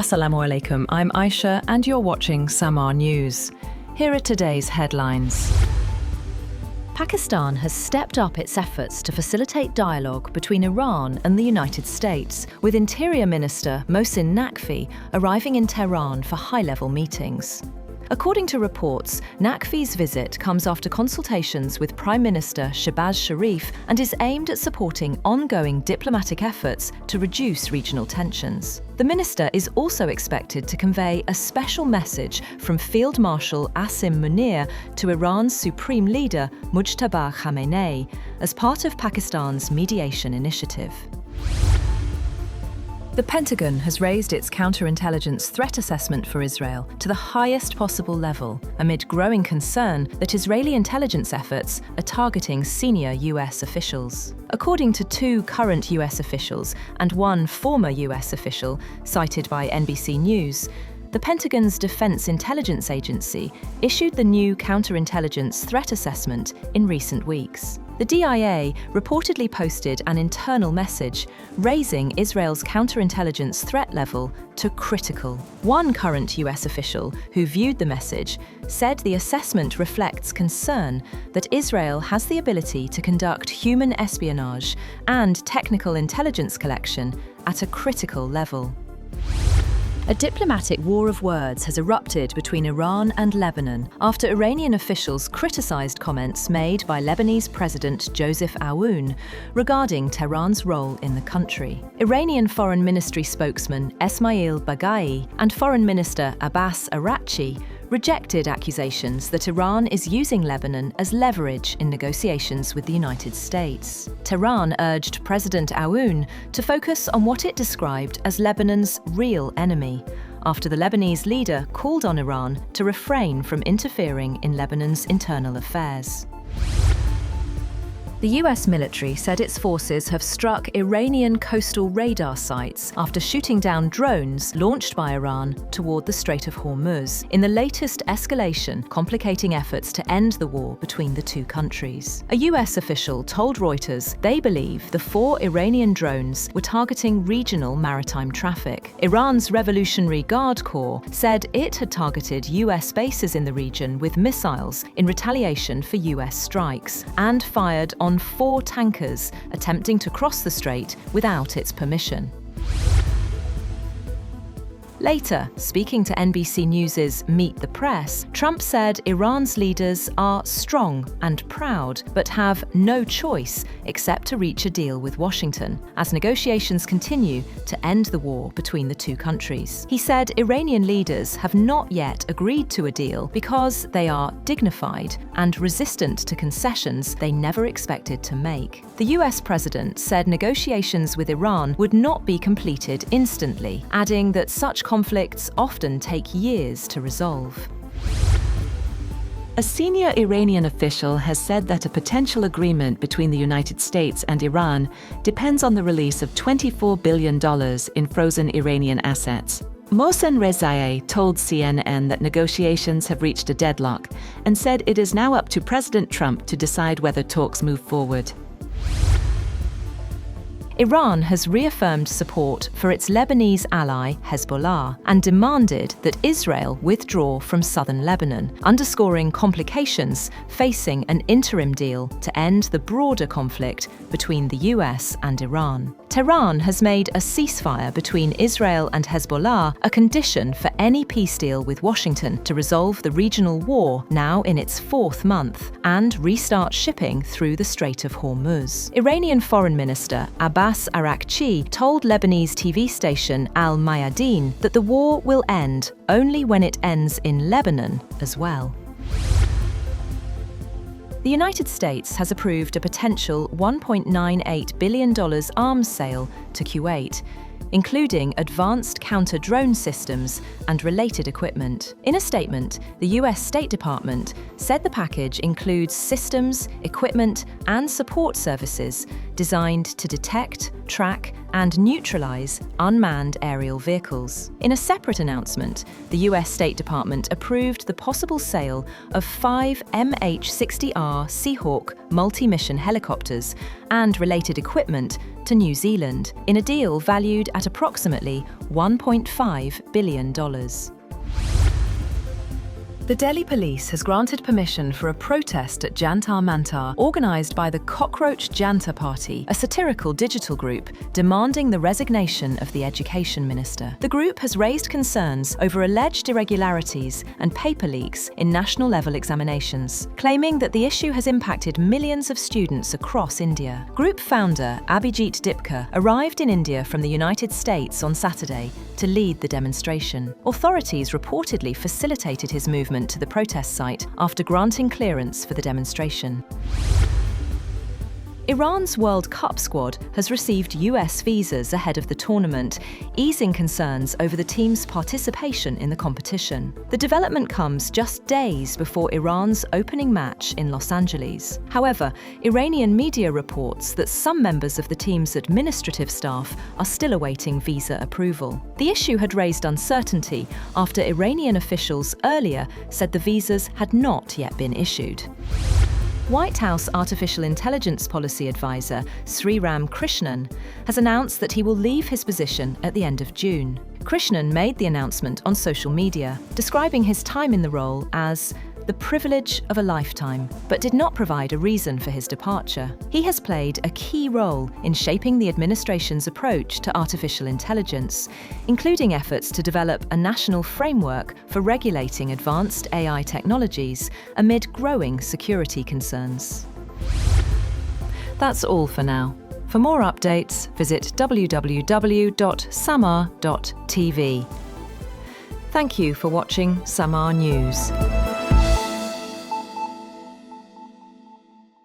Assalamu alaikum, I'm Aisha and you're watching SAMAA News. Here are today's headlines. Pakistan has stepped up its efforts to facilitate dialogue between Iran and the United States, with Interior Minister Mohsin Naqvi arriving in Tehran for high-level meetings. According to reports, Naqvi's visit comes after consultations with Prime Minister Shehbaz Sharif and is aimed at supporting ongoing diplomatic efforts to reduce regional tensions. The minister is also expected to convey a special message from Field Marshal Asim Munir to Iran's Supreme Leader Mujtaba Khamenei as part of Pakistan's mediation initiative. The Pentagon has raised its counterintelligence threat assessment for Israel to the highest possible level, amid growing concern that Israeli intelligence efforts are targeting senior US officials. According to two current US officials and one former US official cited by NBC News, the Pentagon's Defense Intelligence Agency issued the new counterintelligence threat assessment in recent weeks. The DIA reportedly posted an internal message raising Israel's counterintelligence threat level to critical. One current US official who viewed the message said the assessment reflects concern that Israel has the ability to conduct human espionage and technical intelligence collection at a critical level. A diplomatic war of words has erupted between Iran and Lebanon after Iranian officials criticized comments made by Lebanese President Joseph Aoun regarding Tehran's role in the country. Iranian Foreign Ministry spokesman Esmail Baghaei and Foreign Minister Abbas Araghchi rejected accusations that Iran is using Lebanon as leverage in negotiations with the United States. Tehran urged President Aoun to focus on what it described as Lebanon's real enemy, after the Lebanese leader called on Iran to refrain from interfering in Lebanon's internal affairs. The US military said its forces have struck Iranian coastal radar sites after shooting down drones launched by Iran toward the Strait of Hormuz, in the latest escalation complicating efforts to end the war between the two countries. A US official told Reuters they believe the 4 Iranian drones were targeting regional maritime traffic. Iran's Revolutionary Guard Corps said it had targeted US bases in the region with missiles in retaliation for US strikes, and fired on 4 tankers attempting to cross the strait without its permission. Later, speaking to NBC News' Meet the Press, Trump said Iran's leaders are strong and proud, but have no choice except to reach a deal with Washington, as negotiations continue to end the war between the two countries. He said Iranian leaders have not yet agreed to a deal because they are dignified and resistant to concessions they never expected to make. The US president said negotiations with Iran would not be completed instantly, adding that such conflicts often take years to resolve. A senior Iranian official has said that a potential agreement between the United States and Iran depends on the release of $24 billion in frozen Iranian assets. Mohsen Rezaei told CNN that negotiations have reached a deadlock and said it is now up to President Trump to decide whether talks move forward. Iran has reaffirmed support for its Lebanese ally Hezbollah and demanded that Israel withdraw from southern Lebanon, underscoring complications facing an interim deal to end the broader conflict between the US and Iran. Tehran has made a ceasefire between Israel and Hezbollah a condition for any peace deal with Washington to resolve the regional war, now in its 4th month, and restart shipping through the Strait of Hormuz. Iranian Foreign Minister Abbas Araghchi told Lebanese TV station Al Mayadeen that the war will end only when it ends in Lebanon as well. The United States has approved a potential $1.98 billion arms sale to Kuwait, including advanced counter-drone systems and related equipment. In a statement, the US State Department said the package includes systems, equipment, and support services designed to detect, track, and neutralize unmanned aerial vehicles. In a separate announcement, the US State Department approved the possible sale of 5 MH-60R Seahawk multi-mission helicopters and related equipment to New Zealand in a deal valued at approximately $1.5 billion. The Delhi police has granted permission for a protest at Jantar Mantar, organised by the Cockroach Jantar Party, a satirical digital group demanding the resignation of the Education Minister. The group has raised concerns over alleged irregularities and paper leaks in national-level examinations, claiming that the issue has impacted millions of students across India. Group founder Abhijit Dipka arrived in India from the United States on Saturday to lead the demonstration. Authorities reportedly facilitated his movement to the protest site after granting clearance for the demonstration. Iran's World Cup squad has received US visas ahead of the tournament, easing concerns over the team's participation in the competition. The development comes just days before Iran's opening match in Los Angeles. However, Iranian media reports that some members of the team's administrative staff are still awaiting visa approval. The issue had raised uncertainty after Iranian officials earlier said the visas had not yet been issued. White House Artificial Intelligence Policy Advisor Sriram Krishnan has announced that he will leave his position at the end of June. Krishnan made the announcement on social media, describing his time in the role as the privilege of a lifetime, but did not provide a reason for his departure. He has played a key role in shaping the administration's approach to artificial intelligence, including efforts to develop a national framework for regulating advanced AI technologies amid growing security concerns. That's all for now. For more updates, visit www.samaa.tv. Thank you for watching SAMAA News.